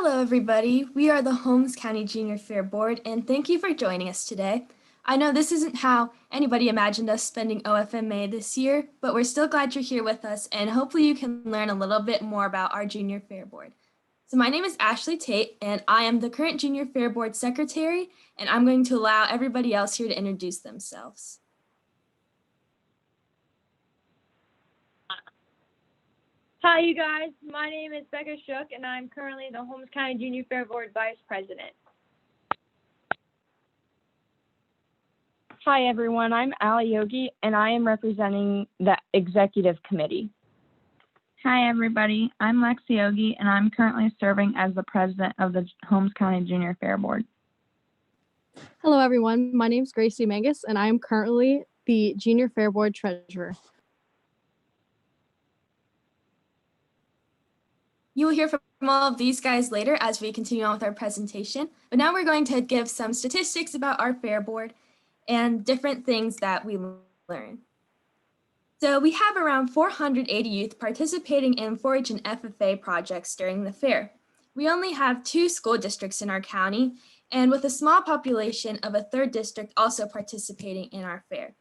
Hello, everybody. We are the Holmes County Junior Fair Board, and thank you for joining us today. I know this isn't how anybody imagined us spending OFMA this year, but we're still glad you're here with us, and hopefully you can learn a little bit more about our Junior Fair Board. So my name is Ashley Tate, and I am the current Junior Fair Board Secretary, and I'm going to allow everybody else here to introduce themselves. Hi, you guys. My name is Becca Shook, and I'm currently the Holmes County Junior Fair Board Vice President. Hi, everyone. I'm Ali Yogi, and I am representing the Executive Committee. Hi, everybody. I'm Lexi Yogi, and I'm currently serving as the president of the Holmes County Junior Fair Board. Hello, everyone. My name is Gracie Mangus, and I am currently the Junior Fair Board Treasurer. You will hear from all of these guys later as we continue on with our presentation, but now we're going to give some statistics about our fair board and different things that we learn. So we have around 480 youth participating in 4-H and FFA projects during the fair. We only have 2 school districts in our county, and with a small population of a 3rd district also participating in our fair.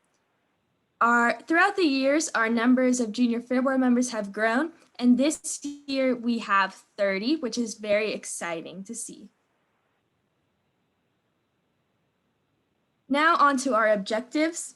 Throughout the years, our numbers of Junior Fair Board members have grown, and this year we have 30, which is very exciting to see. Now on to our objectives.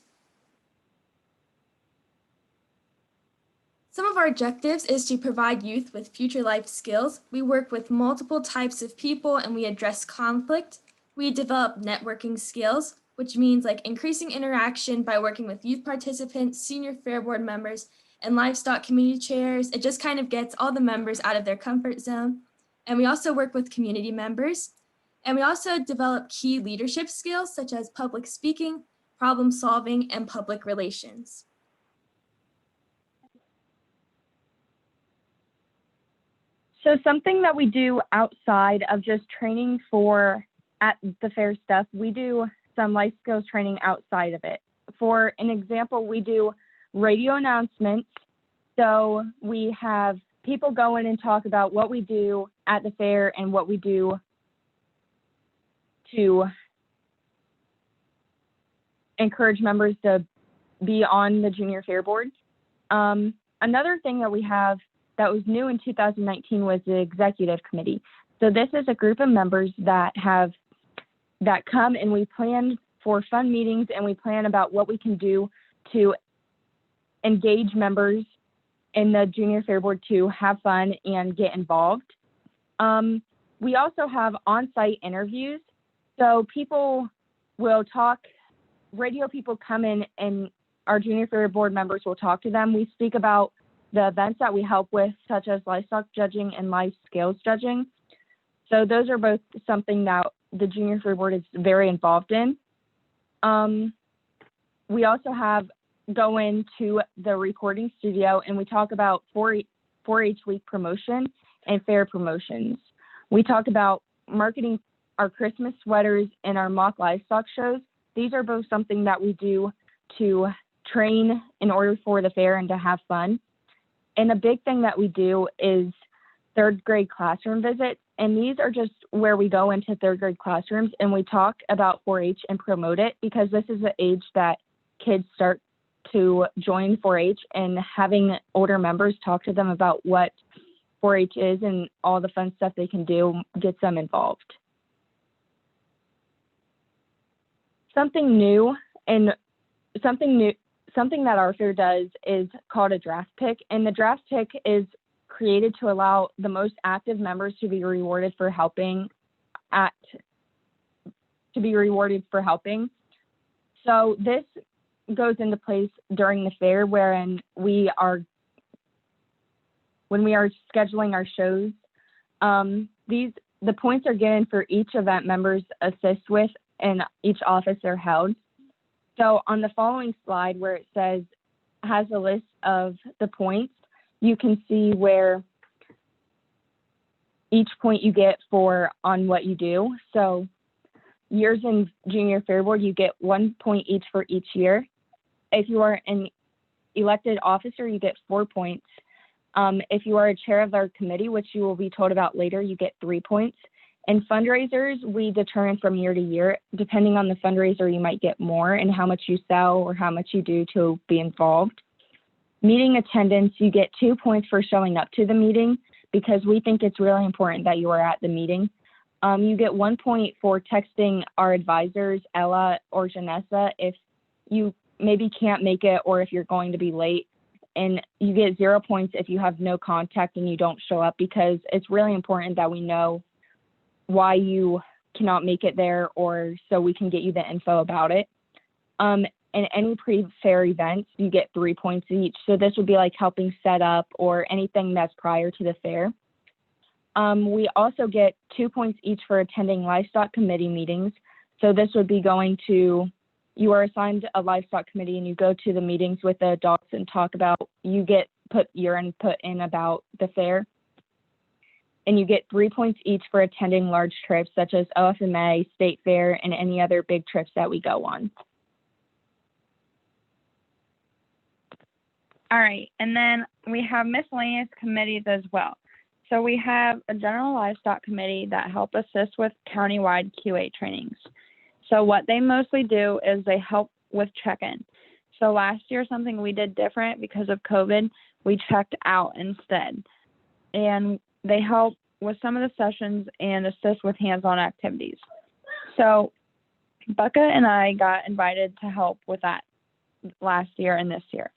Some of our objectives is to provide youth with future life skills. We work with multiple types of people and we address conflict. We develop networking skills, which means like increasing interaction by working with youth participants, senior fair board members, and livestock committee chairs. It just kind of gets all the members out of their comfort zone. And we also work with community members. And we also develop key leadership skills such as public speaking, problem solving, and public relations. So something that we do outside of just training for at the fair stuff, we do some life skills training outside of it. For an example, we do radio announcements. So we have people go in and talk about what we do at the fair and what we do to encourage members to be on the Junior Fair Board. Another thing that we have that was new in 2019 was the Executive Committee. So this is a group of members that come and we plan for fun meetings and we plan about what we can do to engage members in the Junior Fair Board to have fun and get involved. We also have on-site interviews. So people will talk, radio people come in and our Junior Fair Board members will talk to them. We speak about the events that we help with, such as livestock judging and life skills judging. So those are both something that the Junior Fair Board is very involved in. We also go into the recording studio and we talk about 4-H week promotion and fair promotions. We talk about marketing our Christmas sweaters and our mock livestock shows. These are both something that we do to train in order for the fair and to have fun. And a big thing that we do is 3rd grade classroom visits. And these are just where we go into 3rd grade classrooms and we talk about 4-H and promote it, because this is the age that kids start to join 4-H, and having older members talk to them about what 4-H is and all the fun stuff they can do gets them involved. Something that our fair does is called a draft pick, and the draft pick is created to allow the most active members to be rewarded for helping. So this goes into place during the fair, when we are scheduling our shows. The points are given for each event members assist with and each office they're held. So on the following slide where it has a list of the points, you can see where each point you get on what you do. So years in Junior Fair Board, you get 1 point each for each year. If you are an elected officer, you get 4 points. If you are a chair of our committee, which you will be told about later, you get 3 points. And fundraisers, we determine from year to year. Depending on the fundraiser, you might get more and how much you sell or how much you do to be involved. Meeting attendance, you get 2 points for showing up to the meeting because we think it's really important that you are at the meeting. You get 1 point for texting our advisors, Ella or Janessa, if you maybe can't make it or if you're going to be late. And you get 0 points if you have no contact and you don't show up, because it's really important that we know why you cannot make it there, or so we can get you the info about it. And any pre-fair events, you get 3 points each. So this would be like helping set up or anything that's prior to the fair. We also get 2 points each for attending livestock committee meetings. So this would be going to, you are assigned a livestock committee and you go to the meetings with the adults and talk about, you get put your input in about the fair. And you get 3 points each for attending large trips such as OFMA, State Fair, and any other big trips that we go on. All right, and then we have miscellaneous committees as well. So we have a general livestock committee that help assist with countywide QA trainings. So what they mostly do is they help with check-in. So last year, something we did different because of COVID, we checked out instead. And they help with some of the sessions and assist with hands-on activities. So Becca and I got invited to help with that last year and this year.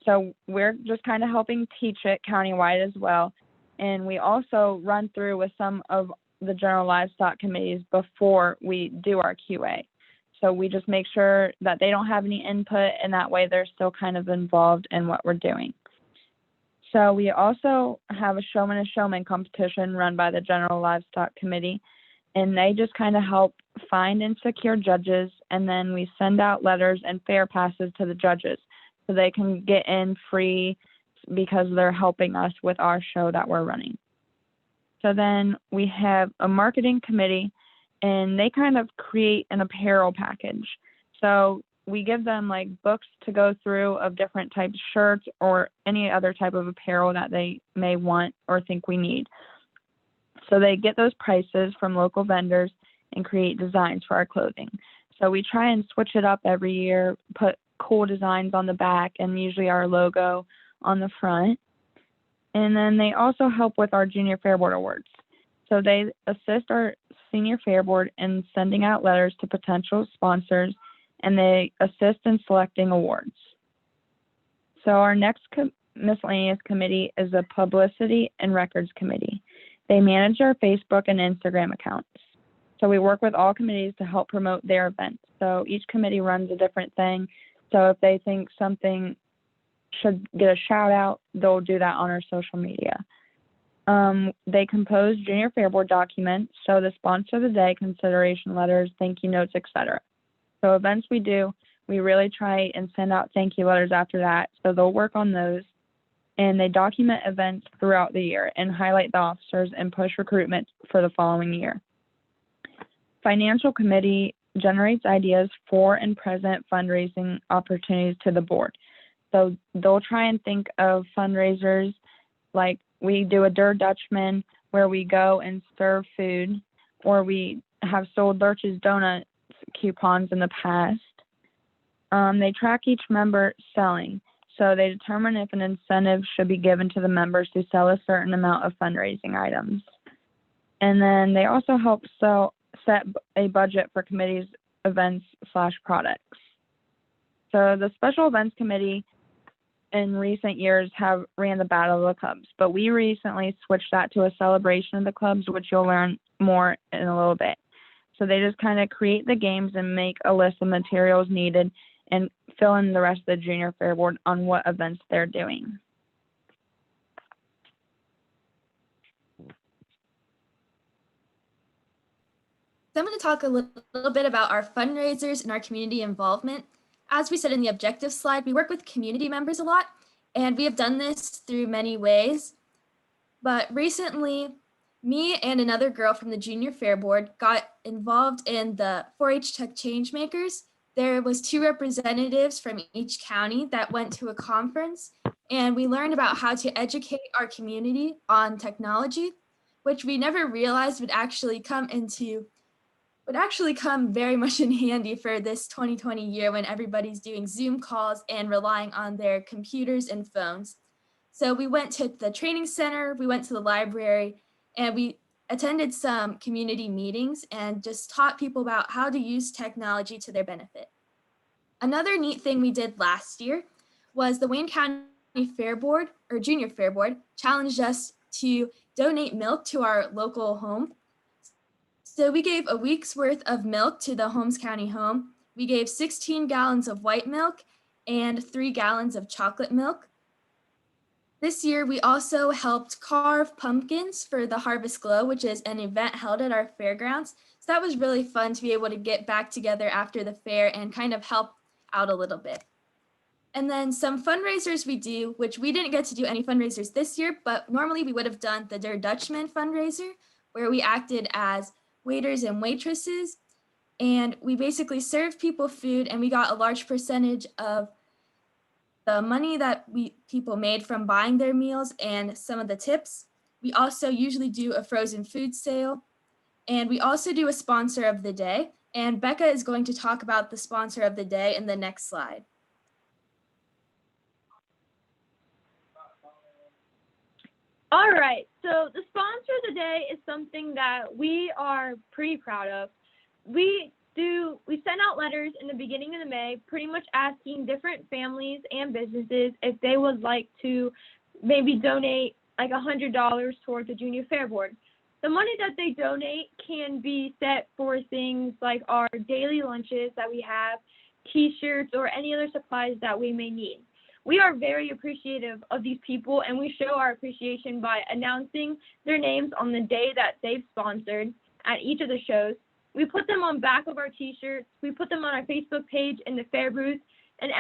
So we're just kind of helping teach it countywide as well. And we also run through with some of the general livestock committees before we do our QA. So we just make sure that they don't have any input, and that way they're still kind of involved in what we're doing. So we also have a showman and showman competition run by the General Livestock Committee, and they just kind of help find and secure judges, and then we send out letters and fair passes to the judges so they can get in free because they're helping us with our show that we're running. So then we have a marketing committee, and they kind of create an apparel package. So we give them like books to go through of different types of shirts or any other type of apparel that they may want or think we need. So they get those prices from local vendors and create designs for our clothing. So we try and switch it up every year, put cool designs on the back and usually our logo on the front. And then they also help with our Junior Fair Board Awards. So they assist our Senior Fair Board in sending out letters to potential sponsors, and they assist in selecting awards. So our next miscellaneous committee is a Publicity and Records Committee. They manage our Facebook and Instagram accounts. So we work with all committees to help promote their events. So each committee runs a different thing. So if they think something should get a shout out, they'll do that on our social media. They compose Junior Fair Board documents, so the sponsor of the day, consideration letters, thank you notes, etc. So events we do, we really try and send out thank you letters after that. So they'll work on those, and they document events throughout the year and highlight the officers and push recruitment for the following year. Financial committee generates ideas for and present fundraising opportunities to the board. So they'll try and think of fundraisers, like we do a Der Dutchman where we go and serve food, or we have sold Lurch's Donuts coupons in the past. They track each member selling. So they determine if an incentive should be given to the members who sell a certain amount of fundraising items. And then they also help set a budget for committees, events / products. So the Special Events Committee in recent years have ran the Battle of the Clubs, but we recently switched that to a celebration of the clubs, which you'll learn more in a little bit. So they just kind of create the games and make a list of materials needed and fill in the rest of the Junior Fair Board on what events they're doing. So I'm going to talk a little bit about our fundraisers and our community involvement. As we said in the objectives slide, we work with community members a lot, and we have done this through many ways. But recently, me and another girl from the Junior Fair Board got involved in the 4-H Tech Changemakers. There was 2 representatives from each county that went to a conference, and we learned about how to educate our community on technology, which we never realized would actually come very much in handy for this 2020 year when everybody's doing Zoom calls and relying on their computers and phones. So we went to the training center, we went to the library, and we attended some community meetings and just taught people about how to use technology to their benefit. Another neat thing we did last year was the Wayne County Fair Board, or Junior Fair Board, challenged us to donate milk to our local home. So we gave a week's worth of milk to the Holmes County home. We gave 16 gallons of white milk and 3 gallons of chocolate milk. This year, we also helped carve pumpkins for the Harvest Glow, which is an event held at our fairgrounds. So that was really fun to be able to get back together after the fair and kind of help out a little bit. And then some fundraisers we do, which we didn't get to do any fundraisers this year, but normally we would have done the Der Dutchman fundraiser, where we acted as waiters and waitresses. And we basically served people food, and we got a large percentage of the money that people made from buying their meals and some of the tips. We also usually do a frozen food sale, and we also do a sponsor of the day. And Becca is going to talk about the sponsor of the day in the next slide. All right, so the sponsor of the day is something that we are pretty proud of. We send out letters in the beginning of May, pretty much asking different families and businesses if they would like to maybe donate like $100 towards the Junior Fair Board. The money that they donate can be set for things like our daily lunches that we have, t-shirts, or any other supplies that we may need. We are very appreciative of these people, and we show our appreciation by announcing their names on the day that they've sponsored at each of the shows. We put them on back of our t-shirts. We put them on our Facebook page in the fair booth and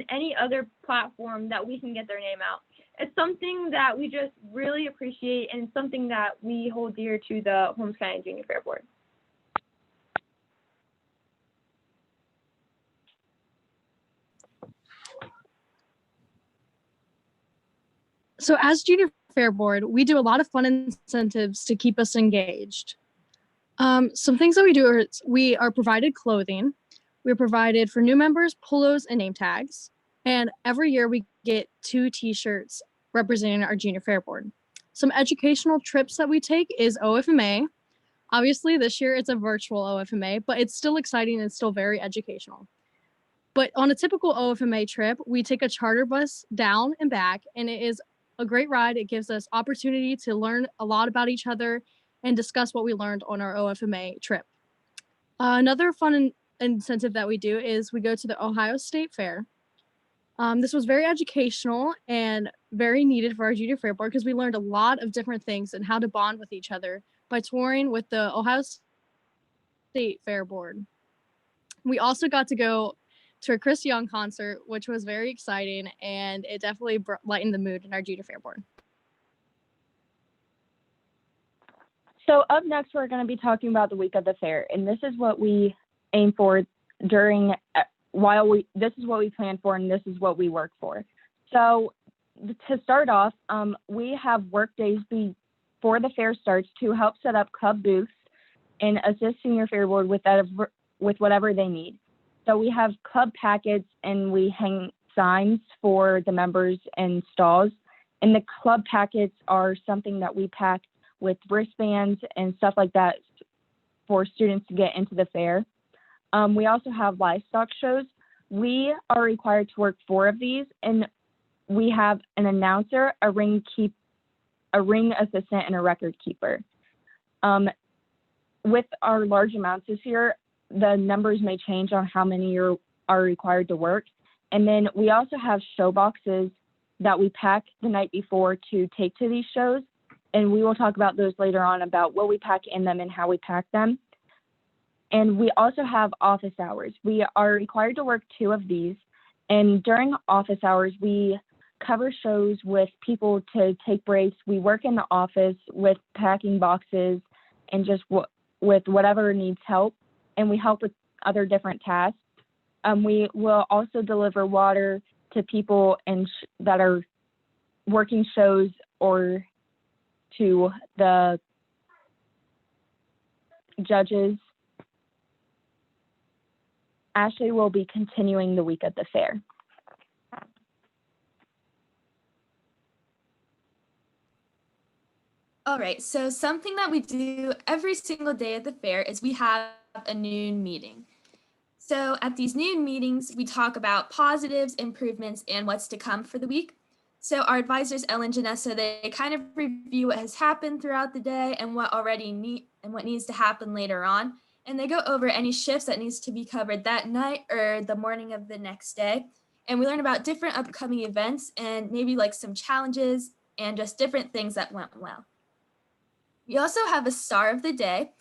any other platform that we can get their name out. It's something that we just really appreciate, and something that we hold dear to the Holmes County Junior Fair Board. So as Junior Fair Board, we do a lot of fun incentives to keep us engaged. Some things that we do are we are provided clothing. We're provided for new members, polos, and name tags. And every year we get 2 t-shirts representing our Junior Fair Board. Some educational trips that we take is OFMA. Obviously this year it's a virtual OFMA, but it's still exciting and still very educational. But on a typical OFMA trip, we take a charter bus down and back, and it is a great ride. It gives us opportunity to learn a lot about each other and discuss what we learned on our OFMA trip. Another fun incentive that we do is we go to the Ohio State Fair. This was very educational and very needed for our Junior Fair Board because we learned a lot of different things and how to bond with each other by touring with the Ohio State Fair Board. We also got to go to a Chris Young concert, which was very exciting, and it definitely lightened the mood in our Junior Fair Board. So up next, we're going to be talking about the week of the fair, and this is what we aim for during this is what we plan for, and this is what we work for. So to start off, we have work days before the fair starts to help set up club booths and assist Senior Fair Board with whatever they need. So we have club packets, and we hang signs for the members and stalls. And the club packets are something that we pack with wristbands and stuff like that for students to get into the fair. We also have livestock shows. We are required to work 4 of these, and we have an announcer, a ring assistant, and a record keeper. With our large amounts this year, the numbers may change on how many are required to work. And then we also have show boxes that we pack the night before to take to these shows. And we will talk about those later on, about what we pack in them and how we pack them. And we also have office hours. We are required to work 2 of these. And during office hours, we cover shows with people to take breaks. We work in the office with packing boxes and just with whatever needs help. And we help with other different tasks. We will also deliver water to people that are working shows or to the judges, Ashley will be continuing the week at the fair. All right, so something that we do every single day at the fair is we have a noon meeting. So at these noon meetings, we talk about positives, improvements, and what's to come for the week. So our advisors, Ellen and Janessa, they kind of review what has happened throughout the day and what needs to happen later on. And they go over any shifts that needs to be covered that night or the morning of the next day. And we learn about different upcoming events and maybe like some challenges and just different things that went well. We also have a star of the day.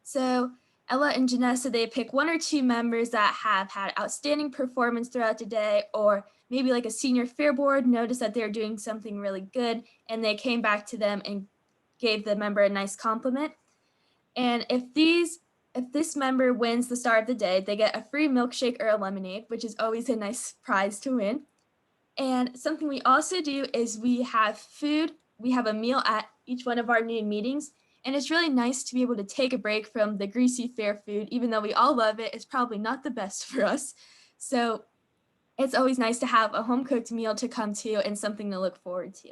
So Ella and Janessa, they pick one or two members that have had outstanding performance throughout the day, or maybe like a senior fair board noticed that they're doing something really good and they came back to them and gave the member a nice compliment. And if this member wins the star of the day, they get a free milkshake or a lemonade, which is always a nice prize to win. And something we also do is we have food. We have a meal at each one of our noon meetings. And it's really nice to be able to take a break from the greasy fair food, even though we all love it. It's probably not the best for us. So it's always nice to have a home cooked meal to come to and something to look forward to.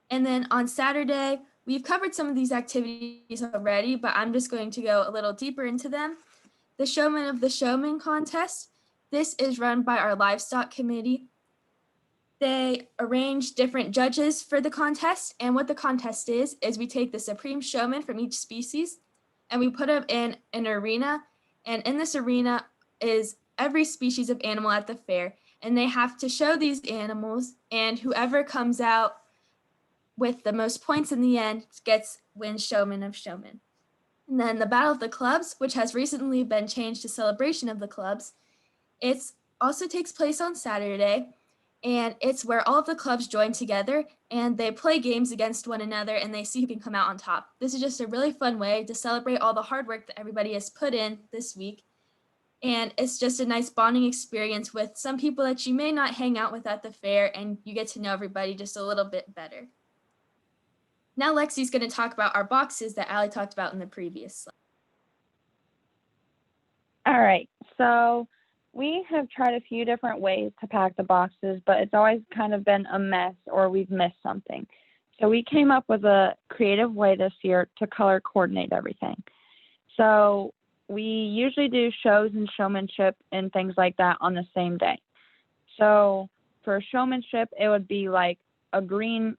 And then on Saturday, we've covered some of these activities already, but I'm just going to go a little deeper into them. The Showman of the Showman contest. This is run by our livestock committee. They arrange different judges for the contest, and what the contest is we take the supreme showman from each species and we put them in an arena, and in this arena is every species of animal at the fair, and they have to show these animals, and whoever comes out with the most points in the end wins Showman of Showman. And then the Battle of the Clubs, which has recently been changed to Celebration of the Clubs, it also takes place on Saturday. And it's where all of the clubs join together and they play games against one another and they see who can come out on top. This is just a really fun way to celebrate all the hard work that everybody has put in this week. And it's just a nice bonding experience with some people that you may not hang out with at the fair, and you get to know everybody just a little bit better. Now Lexi's going to talk about our boxes that Allie talked about in the previous slide. All right, so we have tried a few different ways to pack the boxes, but it's always kind of been a mess or we've missed something. So we came up with a creative way this year to color coordinate everything. So we usually do shows and showmanship and things like that on the same day. So for showmanship, it would be like a green.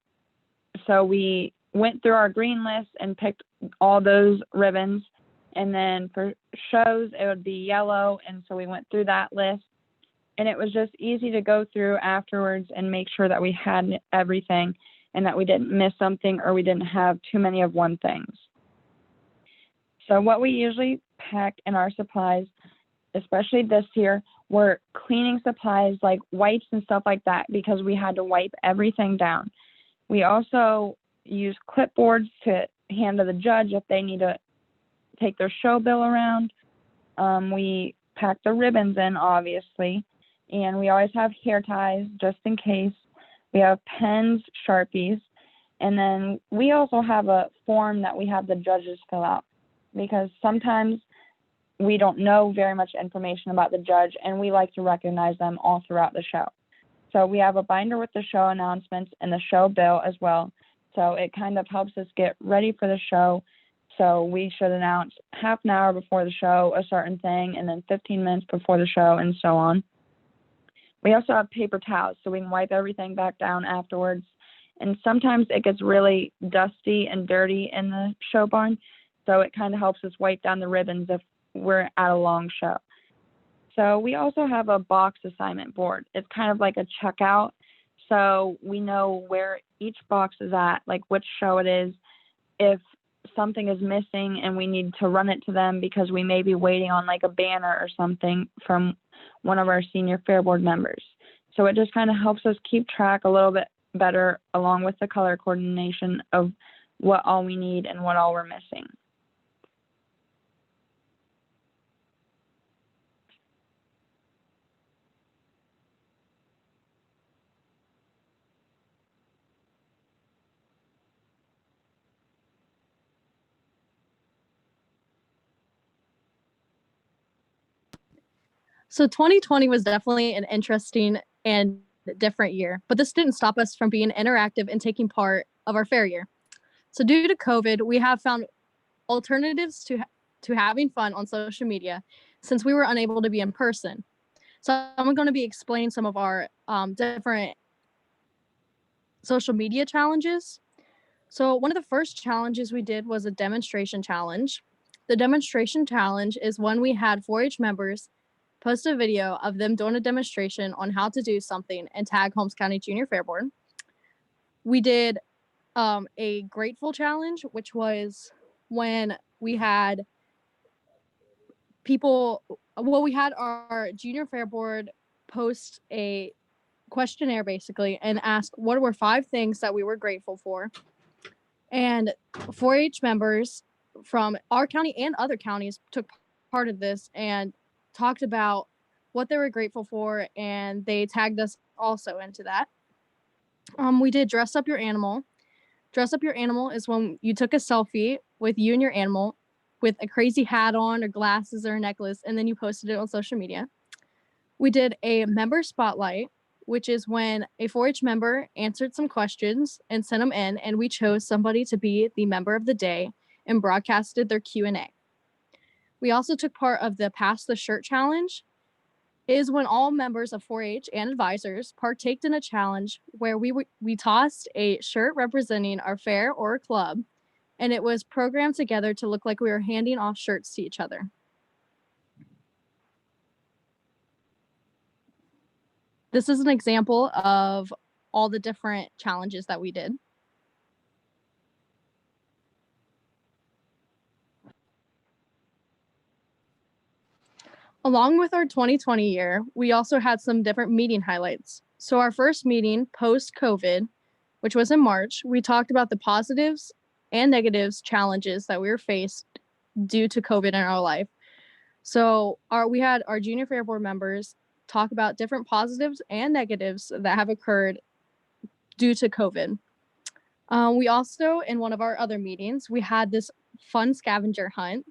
So we went through our green list and picked all those ribbons. And then for shows, it would be yellow. And so we went through that list. And it was just easy to go through afterwards and make sure that we had everything and that we didn't miss something or we didn't have too many of one things. So what we usually pack in our supplies, especially this year, were cleaning supplies like wipes and stuff like that because we had to wipe everything down. We also use clipboards to hand to the judge if they need to take their show bill around. We pack the ribbons in, obviously, and we always have hair ties just in case. We have pens, Sharpies, and then we also have a form that we have the judges fill out because sometimes we don't know very much information about the judge, and we like to recognize them all throughout the show. So we have a binder with the show announcements and the show bill as well. So it kind of helps us get ready for the show. So we should announce half an hour before the show a certain thing, and then 15 minutes before the show, and so on. We also have paper towels so we can wipe everything back down afterwards. And sometimes it gets really dusty and dirty in the show barn, so it kind of helps us wipe down the ribbons if we're at a long show. So we also have a box assignment board. It's kind of like a checkout, so we know where each box is at, like which show it is, if something is missing and we need to run it to them because we may be waiting on like a banner or something from one of our senior fair board members. So it just kind of helps us keep track a little bit better along with the color coordination of what all we need and what all we're missing. So 2020 was definitely an interesting and different year, but this didn't stop us from being interactive and taking part of our fair year. So due to COVID, we have found alternatives to having fun on social media since we were unable to be in person. So I'm going to be explaining some of our different social media challenges. So one of the first challenges we did was a demonstration challenge. The demonstration challenge is when we had 4-H members post a video of them doing a demonstration on how to do something and tag Holmes County Junior Fair Board. We did a grateful challenge, which was when we had we had our Junior Fair Board post a questionnaire basically and ask what were 5 things that we were grateful for. And 4-H members from our county and other counties took part of this and talked about what they were grateful for, and they tagged us also into that. We did dress up your animal. Dress up your animal is when you took a selfie with you and your animal with a crazy hat on or glasses or a necklace, and then you posted it on social media. We did a member spotlight, which is when a 4-H member answered some questions and sent them in, and we chose somebody to be the member of the day and broadcasted their Q&A. We also took part of the Pass the Shirt challenge. It is when all members of 4-H and advisors partaked in a challenge where we tossed a shirt representing our fair or club, and it was programmed together to look like we were handing off shirts to each other. This is an example of all the different challenges that we did. Along with our 2020 year, we also had some different meeting highlights. So our first meeting post-COVID, which was in March, we talked about the positives and negatives challenges that we were faced due to COVID in our life. So we had our Junior Fair Board members talk about different positives and negatives that have occurred due to COVID. We also, in one of our other meetings, we had this fun scavenger hunt.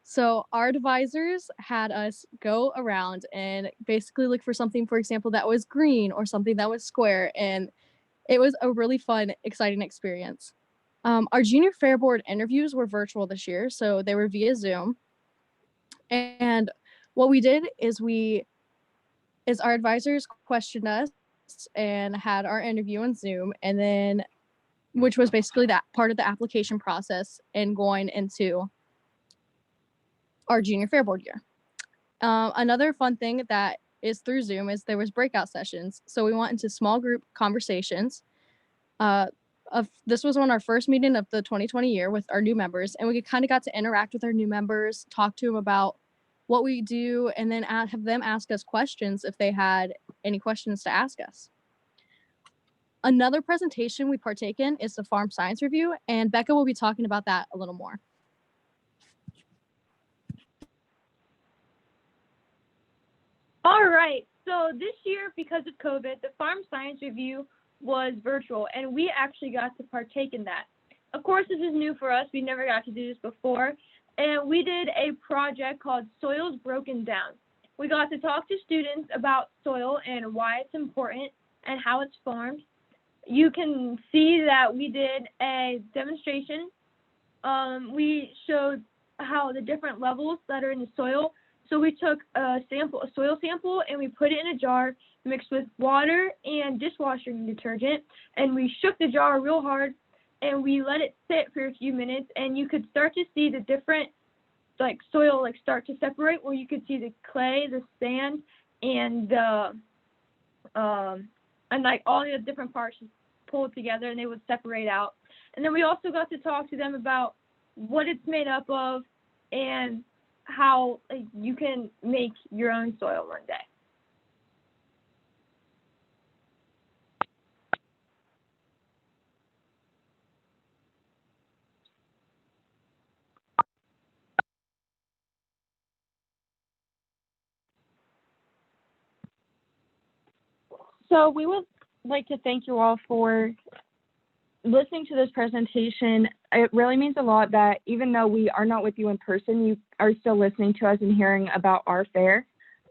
So our advisors had us go around and basically look for something, for example, that was green or something that was square. And it was a really fun, exciting experience. Our Junior Fair Board interviews were virtual this year, so they were via Zoom. And what we did is our advisors questioned us and had our interview on Zoom, and then which was basically that part of the application process and going into our Junior Fair Board year. Another fun thing that is through Zoom is there was breakout sessions. So we went into small group conversations. This was on our first meeting of the 2020 year with our new members, and we kind of got to interact with our new members, talk to them about what we do, and then have them ask us questions if they had any questions to ask us. Another presentation we partake in is the Farm Science Review, and Becca will be talking about that a little more. All right, so this year, because of COVID, the Farm Science Review was virtual, and we actually got to partake in that. Of course, this is new for us. We never got to do this before, and we did a project called Soils Broken Down. We got to talk to students about soil and why it's important and how it's formed. You can see that we did a demonstration. We showed how the different levels that are in the soil. So we took a soil sample, and we put it in a jar mixed with water and dishwashing detergent, and we shook the jar real hard, and we let it sit for a few minutes, and you could start to see the different soil start to separate, where you could see the clay, the sand, and the all the different parts pulled together, and they would separate out. And then we also got to talk to them about what it's made up of and how you can make your own soil one day. So we would like to thank you all for listening to this presentation. It really means a lot that even though we are not with you in person, you are still listening to us and hearing about our fair.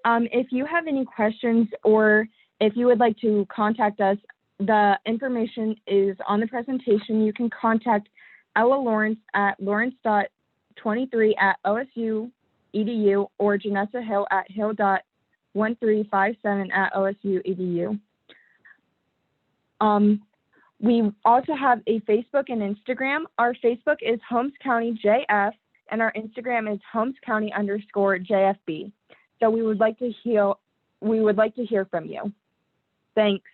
If you have any questions or if you would like to contact us, the information is on the presentation. You can contact Ella Lawrence at lawrence.23@osu.edu or Janessa Hill at hill.1357@osu.edu. We also have a Facebook and Instagram. Our Facebook is Holmes County JF, and our Instagram is Holmes County _JFB. So we would like to hear from you. Thanks.